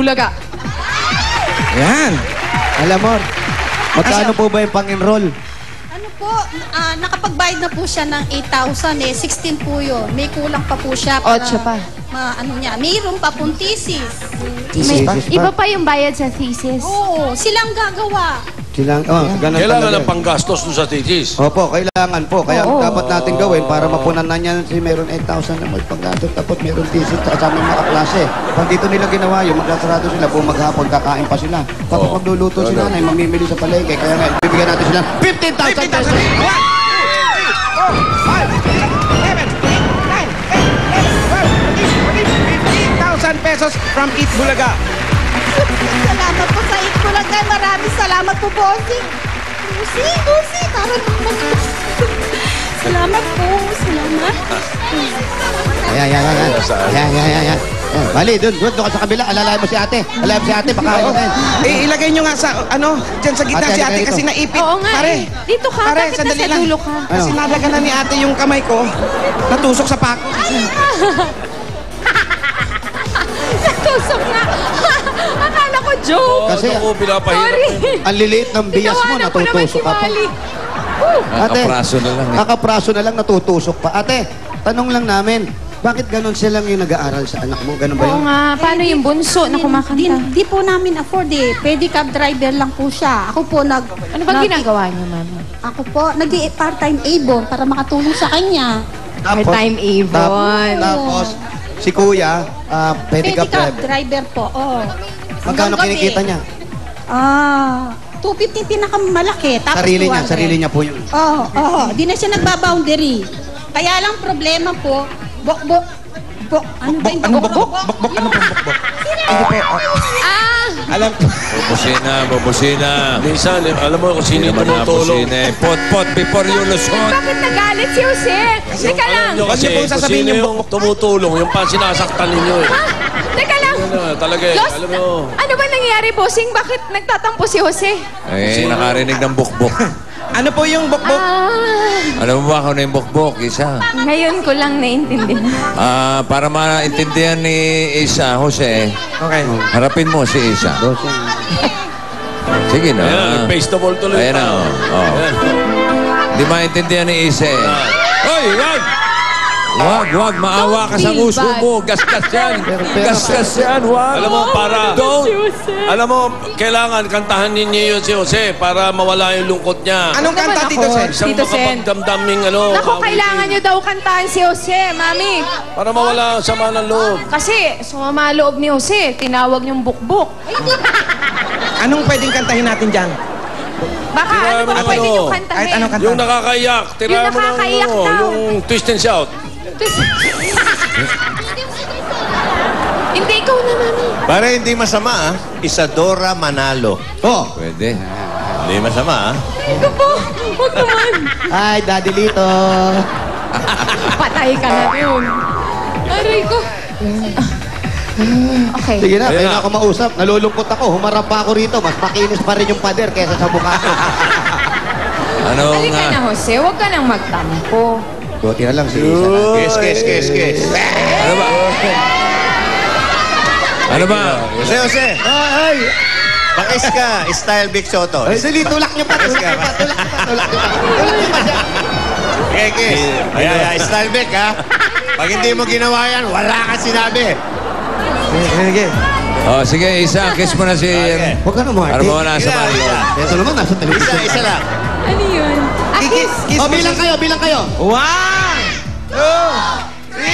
Bulaga. Yan. Alam mo, magkano po ba yung pang-enroll? Ano po, nakapagbayad na po siya ng 8,000 eh. 16 po yun. May kulang pa po siya. 8 pa. Ano niya, mayroon pa pong thesis. Thesis pa? Iba pa yung bayad sa thesis. Oo, silang gagawa. Silang, ganun Kailangan talaga. ng panggastos doon sa thesis. Opo, kailangan po. Kaya dapat natin gawin para mapunan na niya si meron 8,000 na magpagdatot. Tapos meron thesis kasama yung mga klase. Pag dito nila ginawa yun, magsasarado sila, buong maghapon, kakain pa sila. Tapos magluluto si nanay, mamimili sa palengke. Kaya nga, bibigyan natin sila 15,000 pesos. 15,000 pesos from Eat Bulaga. Salamat po sa Itbulaga. Maraming salamat po, bossing. Bossing, parang salamat po, salamat. Ayan. Bali, doon ka sa kabila. Alalayan mo si ate. Alalayan mo si ate, baka Ilagay nyo nga sa, dyan sa gitna Ate, si ate dito. kasi naipit. Oo nga Pare, eh. Dito ka, pare, bakit sandali nasa lang. dulo ka? Kasi nadagan na ni ate yung kamay ko. Natusok sa pako. Tusok na. Akala ko joke. Kasi, ako pinapahirap. Sorry. ang liliit ng bias mo, Tinawanan ko naman si natutusok ka pa. Mali. Nakapraso na lang. Nakapraso na lang, natutusok pa. Ate, tanong lang namin, bakit ganon silang yung nag-aaral sa anak mo? Ganon ba Oo yun? nga, paano yung bunso na kumakanta? Di po namin afford eh. Pwede cab driver lang po siya. Ako po Ano bang ginagawa niyo, mama? Ako po, part-time Avon para makatulong sa kanya. Part-time Avon. Tapos, si kuya, pedicab Pedicab driver. driver po, oo. Magkano Hanggang gabi. kinikita niya? 250 pinakamalaki. Tapos Sarili niya po yun. Oo. Di na siya nagbaboundary. Kaya lang problema po, bok. Ano ba yung Anong bok? bokbok? Anong bokbok? Hindi po. Alam ko. Bubusina. Minsan, alam mo kung sino yung tumutulong. Pot before you lusot. Bakit nagalit si Jose? Teka lang. Alam nyo kasi Huwag niyo pong kung sasabihin sino yung yung tumutulong, yung sinasaktan ninyo eh. Ha? Teka lang. Talaga eh, Lost. alam mo. Ano ba nangyayari, bossing? Bakit nagtatampo si Jose? Nakarinig ng bukbok. Ano po yung bokbok? Alam mo ba kung ano yung bukbok, Isa? Ngayon ko lang naintindihan. Para maintindihan ni Isa, Jose, Okay. harapin mo si Isa. Sige na. Ayan, face the ball tuloy. Ayan na, Ayan. Hindi maintindihan ni Isa. Hoy, wag! Wag, maawa ka sa Don't feel uso bad. mo. Gasgas yan. Gasgas yan, wag. Alam mo, para... Don't. Alam mo, kailangan kantahan ninyo yun si Jose para mawala yung lungkot niya. Anong kanta, Tito Sen? Isang Tito Sen. makapagdamdaming Naku, kailangan nyo daw kantahan si Jose, mami. para mawala ang sama ng loob. Kasi sumama loob ni Jose, tinawag niyong bukbok. Anong pwedeng kantahin natin dyan? Baka Tirahan ano mo ba ng pwede ano? niyong kantahin? Kahit anong kanta. Yung nakakaiyak, tirahan mo ng nakakaiyak ano, daw. yung twist and shout. Hindi, ikaw na, mami. Para hindi masama, Isadora Manalo. Oh, Pwede. Hindi masama, Ito po, huwag naman. ay, Daddy Lito. Patay ka na dun. Aray ko. Okay. Sige na, Ayan kaya na. na ako mausap. Nalulungkot ako. Humarap pa ako rito. Mas makinis pa rin yung pader kaysa sa mukha ko. Anong... Halika na, Jose. Huwag ka nang magtampo. Buti na lang si Isa. Kes. Ano ba? Ano ba? Jose, Ay! pakis ka, style Big Soto. Ay, dali, tulak niyo pa. Tulak niyo pa. Tulak niyo pa siya. Kes. Ayan, style Big ha. Pag hindi mo ginawa yan, wala kang sinabi. Sige. Sige, Isa, kiss mo na si... Okay. Huwag ka na, Marty. Para mo nasa Mario. Ito naman, nasa television. Isa lang. Ano yun? Kiss Oh, mo bilang si- kayo, bilang kayo. 1, 2, 3.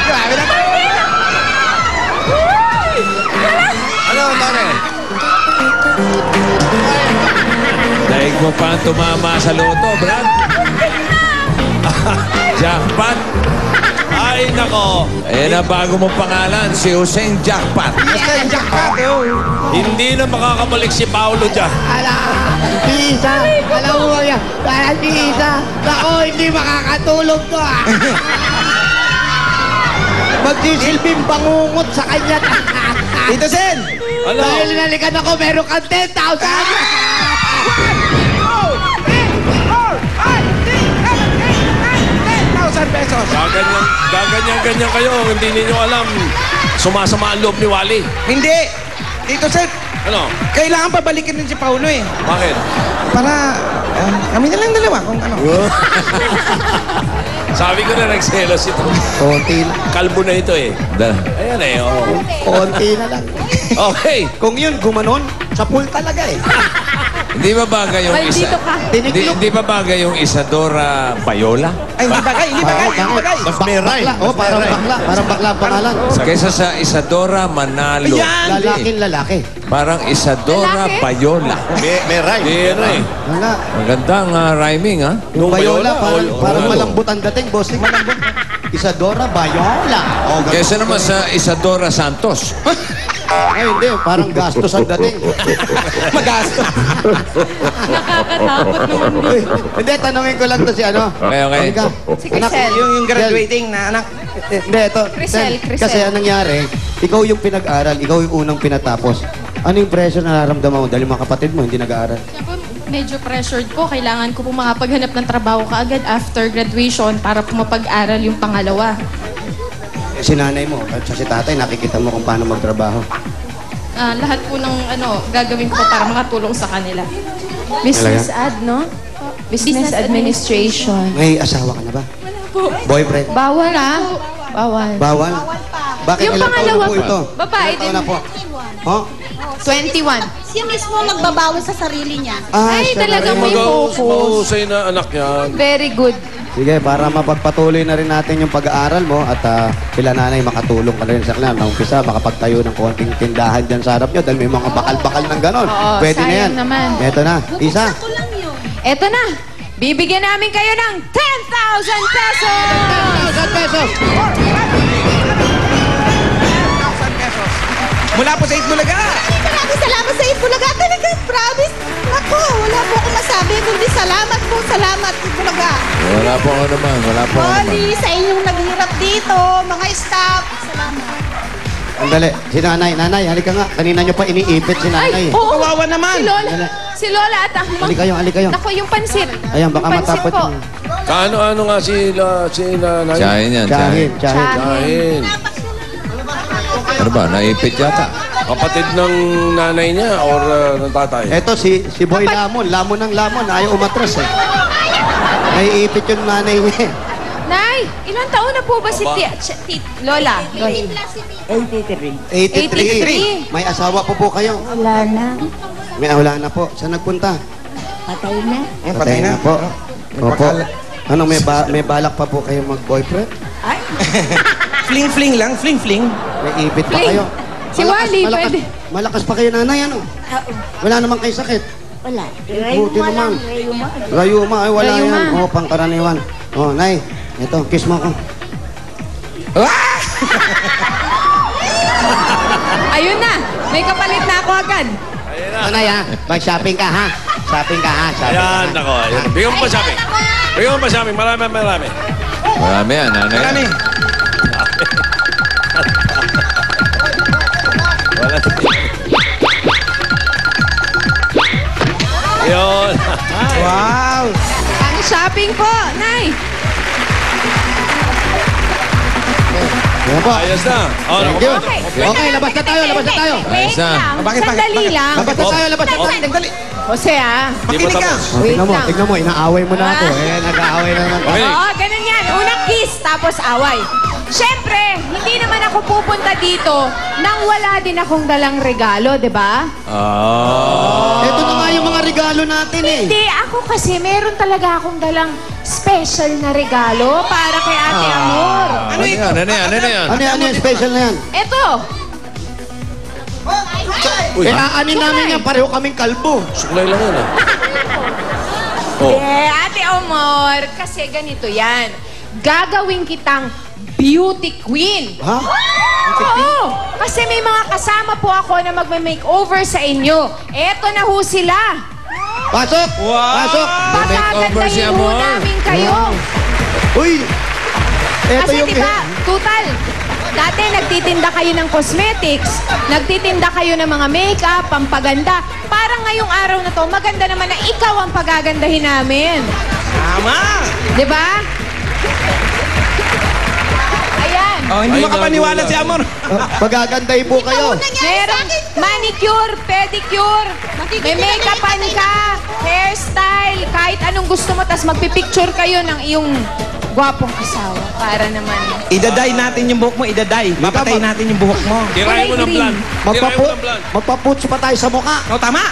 Grabe na. Ano, pare? Daig mo pa ang tumama sa loto, Brad. Jackpot. Ay, nako. Ayan ang bago mong pangalan, si Hussein Jackpot. Basta yung jackpot. Hindi na makakabalik si Paolo dyan. Si Isa, alam mo ba yan? Para si Isa, ako hindi makakatulog to ah. Magsisilbing bangungot sa kanya. Tito Sen. Ano? Dahil nalikan ako, meron kang 10,000. 1,000 pesos. Gaganyan kayo. Hindi ninyo alam. Sumasama ang loob ni Wally. Hindi. Dito, sir. Ano? Kailangan pabalikin din si Paulo eh. Bakit? Para kami na lang dalawa kung ano. Sabi ko na nagselos ito. Konti na. Kalbo na ito eh. Ayan eh, oo. Konti na lang. Okay. Kung yun, gumanon, sa pool talaga eh. Hindi ba bagay yung Maldito ka. Hindi ba bagay yung Isadora Bayola? Ay, hindi bagay, hindi bagay, hindi bagay. Mas may rhyme. Oh, parang bakla. Parang bakla ang pangalan. Kaysa sa Isadora Manalo. Ayan. Lalaking lalaki. Parang Isadora Lalaki? Bayola. May rhyme. Hindi ano eh. Wala. Magandang rhyming, ha? Yung Bayola, Bayola, parang o- malambot ang dating, boss. Malambot. Isadora Bayola. Oh, Kaysa naman sa Isadora Santos. Ay, hindi. Parang gastos ang dating. Magasto. Nakakatakot naman din. Uy, hindi, tanongin ko lang to si ano. Okay. Halika. Si Anak, Crisel. Yung graduating na anak. Hindi, ito. Crisel. Kasi anong nangyari, ikaw yung pinag-aral, ikaw yung unang pinatapos. Ano yung pressure na nararamdaman mo? Dahil mga kapatid mo hindi nag-aaral. Siyempre, medyo pressured po. Kailangan ko po makapaghanap ng trabaho kaagad after graduation para po mapag-aral yung pangalawa. Si nanay mo at si tatay, nakikita mo kung paano magtrabaho. Lahat po ng gagawin ko para makatulong sa kanila. Business ad, no? Business administration. May asawa ka na ba? Wala po. Boyfriend? Bawal Bawal. Bawal? Bakit Yung ilang taon na pangalawa po po, ito? babae Ilang taon din. na po? Oh? 21. Siya mismo magbabawas sa sarili niya. Ay, siya na talagang rin. may focus. Mahusay na anak yan. Very good. Sige, para mapagpatuloy na rin natin yung pag-aaral mo at sila nanay makatulong ka na rin sa kanila. Nang umpisa, makapagtayo ng konting tindahan dyan sa harap nyo dahil may mga bakal-bakal ng ganon. Oo, Pwede na yan. sayang naman. Eto na. Isa. Ako lang yun. Eto na. Bibigyan namin kayo ng 10,000 pesos! 1,000 pesos! 1,000 pesos. Mula po sa Itbulaga. Maraming salamat sa Itbulaga. Talaga, promise. Ako, wala po akong masabi, kundi salamat po, salamat, Itbulaga. Wala po ako naman. Oli, sa inyong naghirap dito, mga staff. Salamat. Andali. Si nanay. Nanay, halika nga. Kanina nyo pa iniipit si nanay. oo. Kawawa naman. Si Lola. Si Lola at ang Halika kayo, halika kayo. Naku, yung pansit. Ayan, baka Yung pansit matapot po. yung... Kaano-ano nga si nanay? Tsahin yan, Tsahin, tsahin. tsahin. Kain. Ano ba? Naipit yata. Kapatid ng nanay niya or ng tatay? Eto, si Boy Lamon. Lamon ng lamon. Ayaw umatras eh. Naiipit yung nanay niya. Nay, ilang taon na po ba si Lola? 83. May asawa po kayo. Wala na. Wala na po. Saan nagpunta? Patay na. Patay na po. Opo. Ano, may balak pa po kayo mag-boyfriend? Fling-fling lang, fling-fling. May ipit pa Fling. kayo? Si Wally, pwede. Malakas pa kayo nanay, ano? Wala naman kayo sakit. Wala. Buti naman. Rayuma. Rayuma, ay wala Rayuma. yan. Oh, pangkaraniwan. Oh, nay, ito, kiss mo ako. Ayun na. May kapalit na ako agad. Nanay, ha? Mag-shopping ka, ha? Shopping ka, ha? Shopping Ayan, ka, ha? ako. Bigyan mo pa sa amin. Bigyan mo pa sa amin. Marami. Marami yan, nanay. Marami. Wala. Yun. Wow. Ang shopping po, Nay. Ayan po. Ayos na. Oh, Thank you. Okay. Okay, labas na tayo, labas na tayo. Wait Ayos na. lang. Bakit? Sandali lang. Labas na tayo, labas na tayo. Dali. Jose, ah. Di ba Makinig ka. tapos? Oh, Wait tignan mo, lang. tignan mo, inaaway mo na ako. Nag-aaway na naman. Okay. Oo, ganun yan. Unang kiss, tapos away. Siyempre, hindi naman ako pupunta dito nang wala din akong dalang regalo, di ba? Ito na nga yung mga regalo natin eh. Hindi, ako kasi meron talaga akong dalang special na regalo para kay Ate Amor. Ano yan? Ano yan? Ano yan? Ano yung special na yan? Ito, Uy, Aanin namin yan, pareho kaming kalbo. suklay lang yan. Oh. Ate Amor, kasi ganito yan. Gagawin kitang beauty queen. Ha? Oo, kasi may mga kasama po ako na magme-makeover sa inyo. Eto na ho sila. Pasok! Pasok! makeover si Patatantayin ho Amor. namin kayo. Uy! Ito Kasi yung... diba, total, dati nagtitinda kayo ng cosmetics, nagtitinda kayo ng mga makeup, pampaganda. Parang ngayong araw na to, maganda naman na ikaw ang pagagandahin namin. Tama. Di ba? Oh, hindi Ay, makapaniwala nagulat. si Amor. Magaganday po kayo. Meron manicure, pedicure, may make-upan ka, hairstyle, kahit anong gusto mo, tas magpipicture kayo ng iyong gwapong asawa para naman. Idaday natin yung buhok mo, idaday. Papatay natin yung buhok mo. Tirahin mo ng Kulay plan. Tirahin mo ng plan. Magpaputs pa tayo sa mukha. Oh, tama.